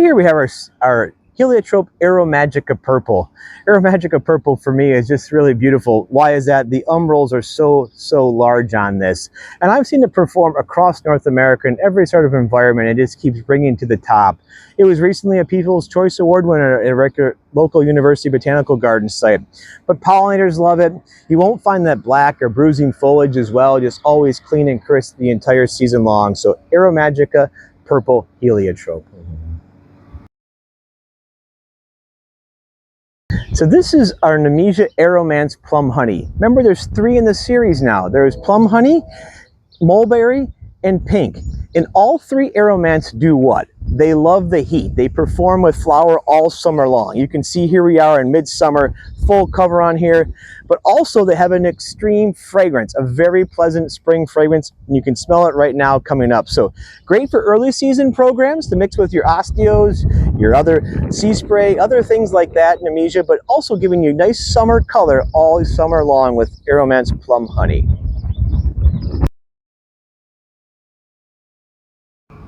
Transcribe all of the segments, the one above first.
here we have our heliotrope Aromagica purple. Aromagica purple for me is just really beautiful. Why is that? The umbels are so large on this. And I've seen it perform across North America in every sort of environment. It just keeps bringing to the top. It was recently a People's Choice Award winner at a local university botanical garden site. But pollinators love it. You won't find that black or bruising foliage as well, just always clean and crisp the entire season long. So Aromagica purple heliotrope. So this is our Nemesia Aromance Plum Honey. Remember, there's 3 in the series now. There's Plum Honey, Mulberry, and Pink. And all 3 Aromance do what? They love the heat. They perform with flower all summer long. You can see here we are in midsummer, full cover on here. But also they have an extreme fragrance, a very pleasant spring fragrance. And you can smell it right now coming up. So great for early season programs to mix with your osteos, your other sea spray, other things like that, Nemesia, but also giving you nice summer color all summer long with Aromance Plum Honey.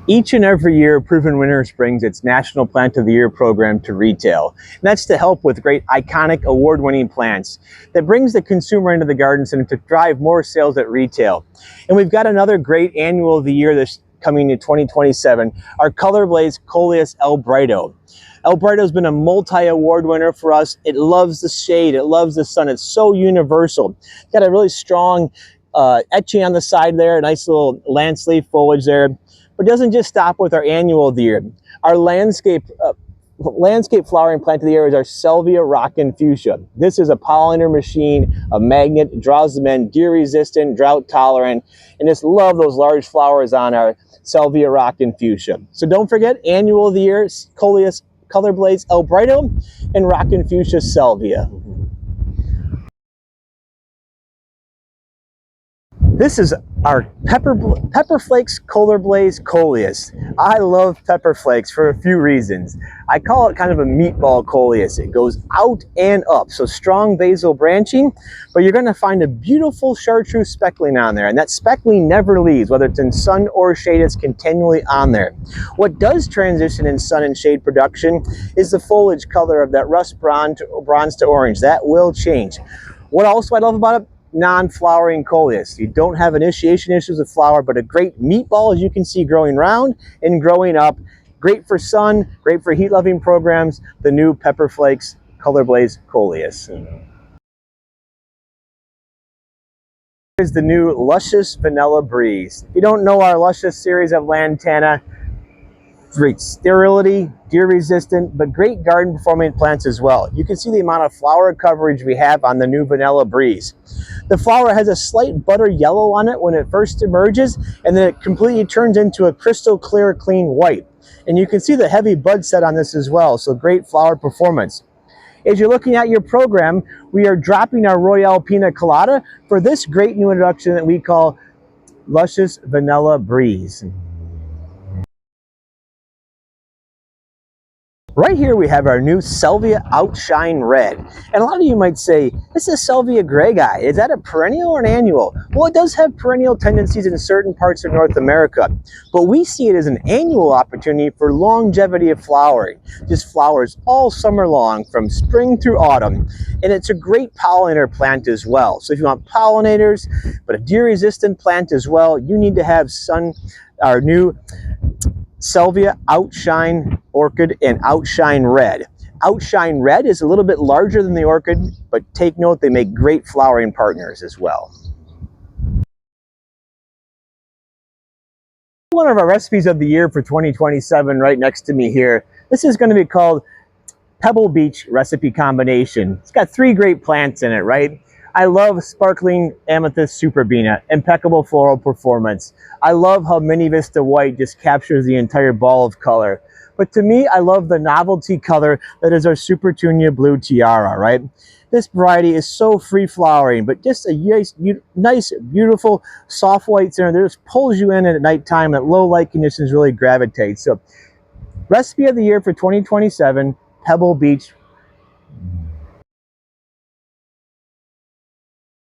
Each and every year, Proven Winners brings its National Plant of the Year program to retail. And that's to help with great iconic award-winning plants that brings the consumer into the garden center to drive more sales at retail. And we've got another great annual of the year this coming in 2027, our Color Blaze Coleus El Brighto. El Brighto has been a multi-award winner for us. It loves the shade, it loves the sun, it's so universal. It's got a really strong etching on the side there, a nice little landscape foliage there. But it doesn't just stop with our annual of the year. Our landscape flowering plant of the year is our Salvia Rockin' Fuchsia. This is a pollinator machine, a magnet, draws them in, deer resistant, drought tolerant, and just love those large flowers on our Salvia Rockin' Fuchsia. So don't forget, annual of the year, Coleus Color Blaze El Brighto and Rockin' Fuchsia Salvia. This is our Pepper Flakes Color Blaze Coleus. I love pepper flakes for a few reasons. I call it kind of a meatball coleus. It goes out and up, so strong basal branching, but you're going to find a beautiful chartreuse speckling on there, and that speckling never leaves, whether it's in sun or shade, it's continually on there. What does transition in sun and shade production is the foliage color of that rust bronze to orange. That will change. What else do I love about it? Non-flowering coleus. You don't have initiation issues with flower, but a great meatball, as you can see, growing round and growing up. Great for sun, great for heat-loving programs. The new Pepper Flakes Color Blaze Coleus. Here's the new Luscious Vanilla Breeze. If you don't know our Luscious series of Lantana, great sterility, deer resistant, but great garden performing plants as well. You can see the amount of flower coverage we have on the new Vanilla Breeze. The flower has a slight butter yellow on it when it first emerges, and then it completely turns into a crystal clear, clean white. And you can see the heavy bud set on this as well, so great flower performance. As you're looking at your program, we are dropping our Royale Pina Colada for this great new introduction that we call Luscious Vanilla Breeze. Right here we have our new Salvia Outshine Red. And a lot of you might say, this is Salvia gregae. Is that a perennial or an annual? Well, it does have perennial tendencies in certain parts of North America, but we see it as an annual opportunity for longevity of flowering. Just flowers all summer long from spring through autumn. And it's a great pollinator plant as well. So if you want pollinators, but a deer resistant plant as well, you need to have our new Salvia Outshine Orchid and Outshine Red. Outshine Red is a little bit larger than the orchid, but take note, they make great flowering partners as well. One of our recipes of the year for 2027 right next to me here. This is going to be called Pebble Beach Recipe Combination. It's got 3 great plants in it, right? I love sparkling amethyst superbena, impeccable floral performance. I love how Mini Vista White just captures the entire ball of color. But to me, I love the novelty color that is our Supertunia Blue Tiara, right? This variety is so free flowering, but just a nice, beautiful, soft white center that just pulls you in at nighttime at low light conditions really gravitate. So, recipe of the year for 2027, Pebble Beach.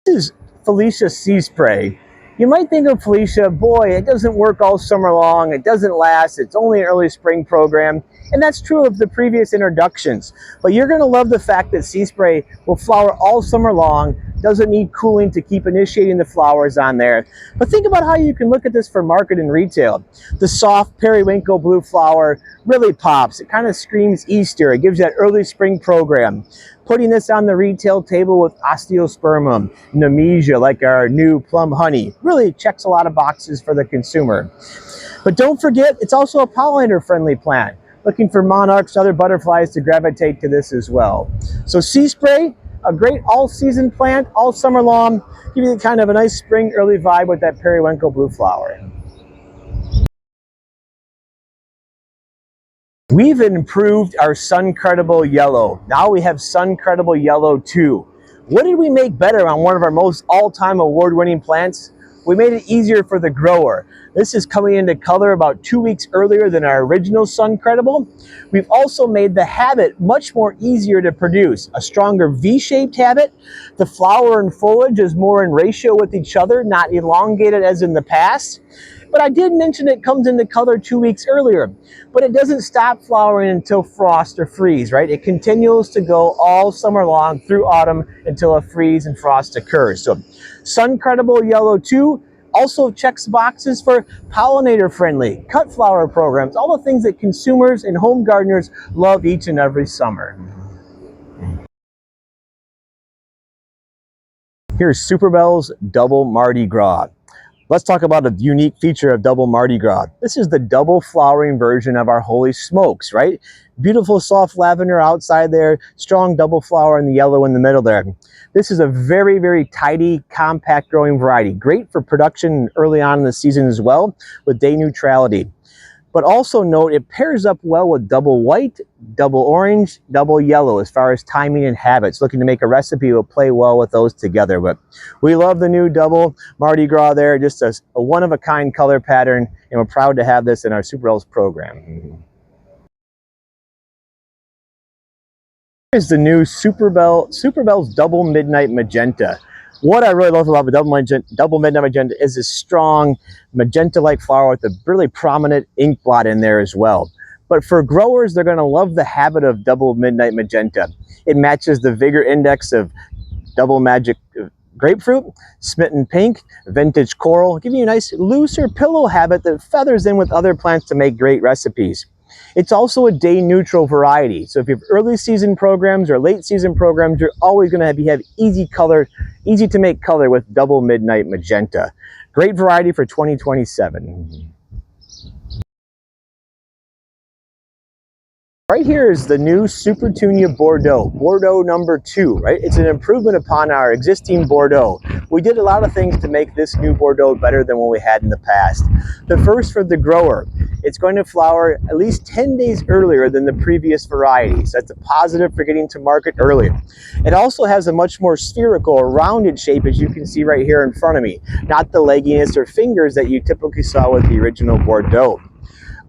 This is Felicia Sea Spray. You might think of Felicia, boy, it doesn't work all summer long, it doesn't last, it's only an early spring program, and that's true of the previous introductions. But you're going to love the fact that Sea Spray will flower all summer long, doesn't need cooling to keep initiating the flowers on there. But think about how you can look at this for market and retail. The soft periwinkle blue flower really pops. It kind of screams Easter. It gives you that early spring program. Putting this on the retail table with osteospermum, nemesia, like our new plum honey, really checks a lot of boxes for the consumer. But don't forget, it's also a pollinator-friendly plant. Looking for monarchs, other butterflies to gravitate to this as well. So Sea Spray, a great all-season plant, all summer long, give you kind of a nice spring early vibe with that periwinkle blue flower. We've improved our Sun Credible Yellow. Now we have Sun Credible Yellow 2. What did we make better on one of our most all-time award-winning plants? We made it easier for the grower. This is coming into color about 2 weeks earlier than our original Sun Credible. We've also made the habit much more easier to produce. A stronger V-shaped habit. The flower and foliage is more in ratio with each other, not elongated as in the past. But I did mention it comes into color 2 weeks earlier, but it doesn't stop flowering until frost or freeze, right? It continues to go all summer long through autumn until a freeze and frost occurs. So Sun Credible Yellow 2 also checks boxes for pollinator friendly, cut flower programs, all the things that consumers and home gardeners love each and every summer. Here's Superbell's Double Mardi Gras. Let's talk about a unique feature of Double Mardi Gras. This is the double flowering version of our Holy Smokes, right? Beautiful soft lavender outside there, strong double flower in the yellow in the middle there. This is a very, very tidy, compact growing variety. Great for production early on in the season as well, with day neutrality. But also note, it pairs up well with double white, double orange, double yellow as far as timing and habits. Looking to make a recipe will play well with those together. But we love the new double Mardi Gras there, just a one-of-a-kind color pattern, and we're proud to have this in our Superbell's program. Here's the new Superbell's Double Midnight Magenta. What I really love about the Double Midnight Magenta is this strong magenta-like flower with a really prominent ink blot in there as well. But for growers, they're going to love the habit of Double Midnight Magenta. It matches the vigor index of Double Magic Grapefruit, Smitten Pink, Vintage Coral, giving you a nice looser pillow habit that feathers in with other plants to make great recipes. It's also a day neutral variety. So if you have early season programs or late season programs, you're always going to have easy to make color with Double Midnight Magenta. Great variety for 2027. Right here is the new Supertunia Bordeaux, Bordeaux number 2, right? It's an improvement upon our existing Bordeaux. We did a lot of things to make this new Bordeaux better than what we had in the past. The first, for the grower, it's going to flower at least 10 days earlier than the previous varieties. That's a positive for getting to market early. It also has a much more spherical or rounded shape, as you can see right here in front of me, not the legginess or fingers that you typically saw with the original Bordeaux.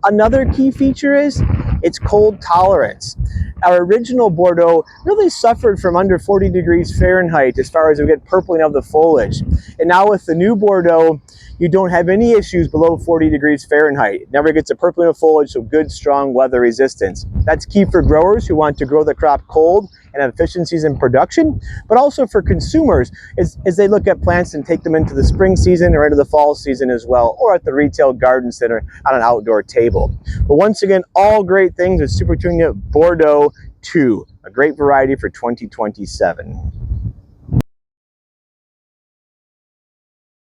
Another key feature is its cold tolerance. Our original Bordeaux really suffered from under 40 degrees Fahrenheit as far as we get purpling of the foliage. And now with the new Bordeaux, you don't have any issues below 40 degrees Fahrenheit. It never gets a purpling of foliage, so good, strong weather resistance. That's key for growers who want to grow the crop cold and have efficiencies in production, but also for consumers as they look at plants and take them into the spring season or into the fall season as well, or at the retail garden center on an outdoor table. But once again, all great things with Supertunia Bordeaux 2, a great variety for 2027.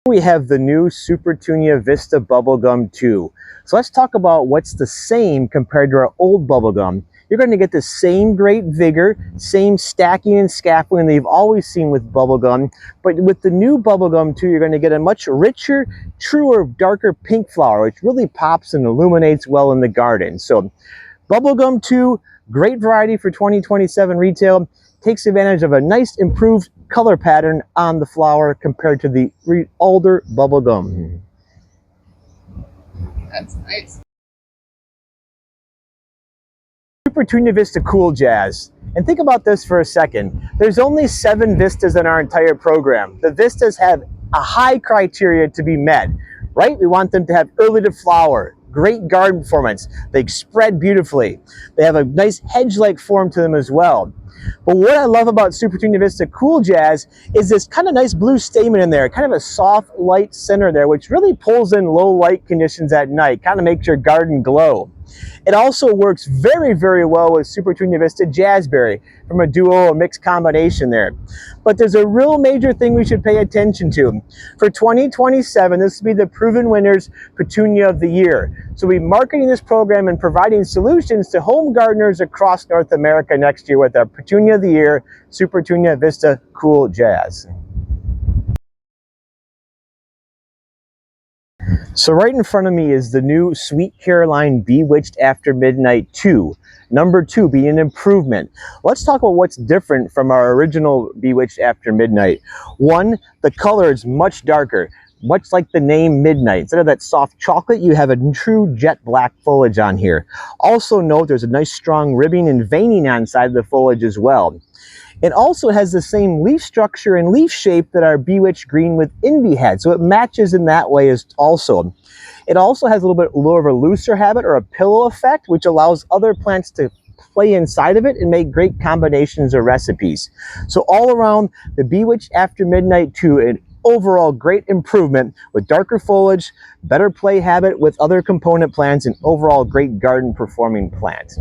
We have the new Supertunia Vista Bubblegum 2. So let's talk about what's the same compared to our old bubblegum. You're going to get the same great vigor, same stacking and scaffolding that you've always seen with bubblegum, but with the new bubblegum 2, you're going to get a much richer, truer, darker pink flower, which really pops and illuminates well in the garden. So bubblegum 2, great variety for 2027 retail, takes advantage of a nice improved color pattern on the flower compared to the older bubblegum. That's nice. Supertunia Vista Cool Jazz. And think about this for a second. There's only 7 vistas in our entire program. The vistas have a high criteria to be met, right? We want them to have early to flower, great garden performance. They spread beautifully. They have a nice hedge-like form to them as well. But what I love about Super Tunia Vista Cool Jazz is this kind of nice blue stamen in there, kind of a soft light center there, which really pulls in low light conditions at night, kind of makes your garden glow. It also works very, very well with Super Tunia Vista Jazzberry from a duo or mixed combination there. But there's a real major thing we should pay attention to. For 2027, this will be the proven winners Petunia of the Year. So we'll be marketing this program and providing solutions to home gardeners across North America next year with our Petunia of the Year, Super Tunia Vista Cool Jazz. So right in front of me is the new Sweet Caroline Bewitched After Midnight 2. Number 2 being an improvement. Let's talk about what's different from our original Bewitched After Midnight. One, the color is much darker, much like the name Midnight. Instead of that soft chocolate, you have a true jet black foliage on here. Also note there's a nice strong ribbing and veining on side of the foliage as well. It also has the same leaf structure and leaf shape that our Bewitched Green with Envy had, so it matches in that way as also. It also has a little bit more of a looser habit or a pillow effect, which allows other plants to play inside of it and make great combinations or recipes. So all around, the Bewitched After Midnight 2, an overall great improvement with darker foliage, better play habit with other component plants, and overall great garden performing plants.